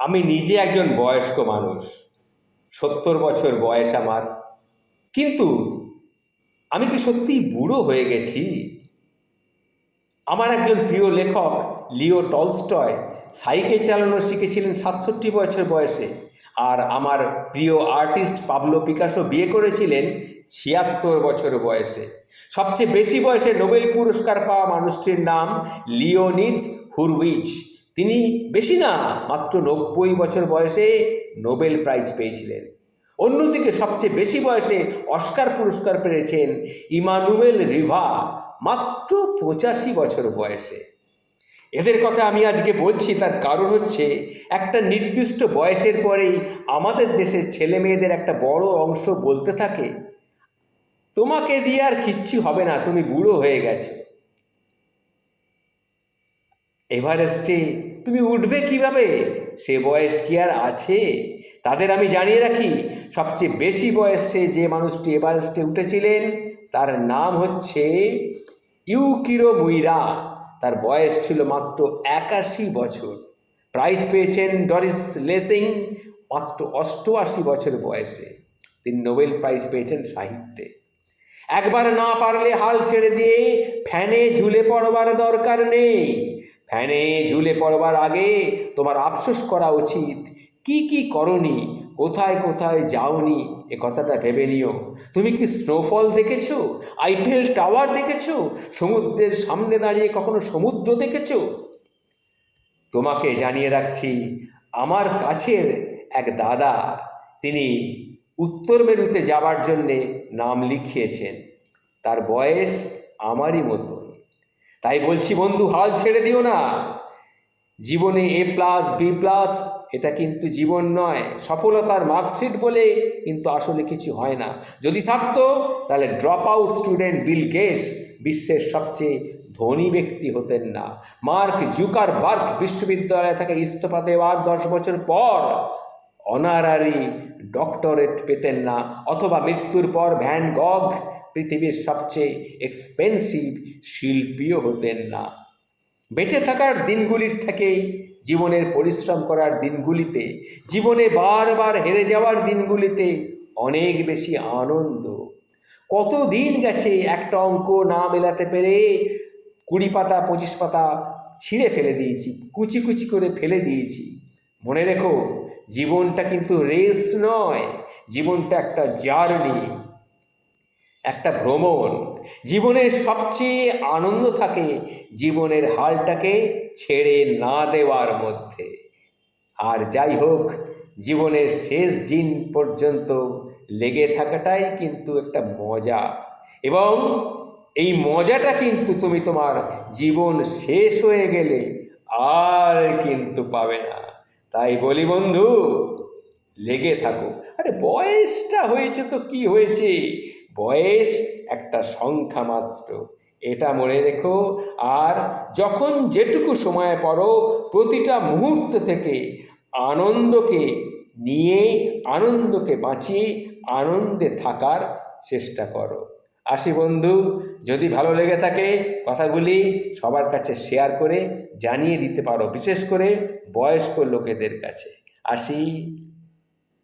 আমি নিজে একজন বয়স্ক মানুষ, 70 বছর বয়স আমার। কিন্তু আমি কি সত্যিই বুড়ো হয়ে গেছি? আমার একজন প্রিয় লেখক লিও টলস্টয় সাইকেল চালানো শিখেছিলেন 67 বছর বয়সে। আর আমার প্রিয় আর্টিস্ট পাবলো পিকাসো বিয়ে করেছিলেন 76 বছর বয়সে। সবচেয়ে বেশি বয়সে নোবেল পুরস্কার পাওয়া মানুষটির নাম লিওনিদ হুরউইচ। তিনি বেশি না, মাত্র 90 বছর বয়সে নোবেল প্রাইজ পেয়েছিলেন। অন্যদিকে সবচেয়ে বেশি বয়সে অস্কার পুরস্কার পেয়েছেন ইমানুয়েল রিভা, মাত্র 85 বছর বয়সে। এদের কথা আমি আজকে বলছি, তার কারণ হচ্ছে একটা নির্দিষ্ট বয়সের পরেই আমাদের দেশের ছেলে মেয়েদের একটা বড় অংশ বলতে থাকে, তোমাকে দিয়ে আর কিচ্ছু হবে না, তুমি বুড়ো হয়ে গেছো। এভারেস্টে তুমি উঠবে কিভাবে? সে বয়স কি আর আছে? তাদের আমি জানিয়ে রাখি, সবচেয়ে বেশি বয়সে যে মানুষটি এভারেস্টে উঠেছিলেন তার নাম হচ্ছে ইউকিরো মুইরা। তার বয়স ছিল মাত্র 81 বছর। প্রাইজ পেয়েছেন ডরিস লেসিং, মাত্র 88 বছর বয়সে। তিনি নোবেল প্রাইজ পেয়েছেন সাহিত্যে। একবার না পারলে হাল ছেড়ে দিয়ে ফ্যানে ঝুলে পড়বার দরকার নেই। ফ্যানে ঝুলে পড়বার আগে তোমার আফসোস করা উচিত, কি কি করনি, কোথায় কোথায় যাওনি, এ কথাটা ভেবে নিও। তুমি কি স্নোফল দেখেছো? আইফেল টাওয়ার দেখেছো? সমুদ্রের সামনে দাঁড়িয়ে কখনো সমুদ্র দেখেছো? তোমাকে জানিয়ে রাখছি, আমার কাছের এক দাদা, তিনি উত্তর মেরুতে যাবার জন্যে নাম লিখিয়েছেন। তার বয়স আমারই মতন। তাই বলছি বন্ধু, হাল ছেড়ে দিও না। জীবনে A+B+, এটা কিন্তু জীবন নয়। সফলতার মার্কশিট বলে কিন্তু আসলে কিছু হয় না। যদি থাকতো তাহলে drop out student Bill Gates বিশ্বের সবচেয়ে ধনী ব্যক্তি হতেন না। মার্ক জুকারবার্গ বিশ্ববিদ্যালয় থেকে ইস্তফা দেওয়ার 10 বছর পর অনারারি ডক্টরেট পেতেন না, অথবা মৃত্যুর পর ভ্যান গগ পৃথিবীর সবচেয়ে এক্সপেন্সিভ শিল্পীও হতেন না। বেঁচে থাকার দিনগুলির থেকেই জীবনের পরিশ্রম করার দিনগুলিতে, জীবনে বারবার হেরে যাওয়ার দিনগুলিতে অনেক বেশি আনন্দ। কত দিন গেছে একটা অঙ্ক না মেলাতে পেরে 20 পাতা 25 পাতা ছিঁড়ে ফেলে দিয়েছি, কুচি কুচি করে ফেলে দিয়েছি। মনে রেখো, জীবনটা কিন্তু রেস নয়, জীবনটা একটা জার্নি, একটা ভ্রমণ। জীবনের সবচেয়ে আনন্দ থাকে জীবনের হালটাকে ছেড়ে না দেওয়ার মধ্যে। আর যাই হোক, জীবনের শেষ দিন পর্যন্ত লেগে থাকাটাই কিন্তু একটা মজা, এবং এই মজাটা কিন্তু তুমি তোমার জীবন শেষ হয়ে গেলে আর কিন্তু পাবে না। তাই বলি বন্ধু, লেগে থাকো। আরে বয়সটা হয়েছে তো কি হয়েছে, বয়স একটা সংখ্যা মাত্র, এটা মনে রেখো। আর যখন যেটুকু সময় পড়ো, প্রতিটা মুহূর্ত থেকে আনন্দকে নিয়ে, আনন্দকে বাঁচিয়ে আনন্দে থাকার চেষ্টা করো। আসি বন্ধু, যদি ভালো লেগে থাকে কথাগুলি সবার কাছে শেয়ার করে জানিয়ে দিতে পারো, বিশেষ করে বয়স্ক লোকেদের কাছে। আসি।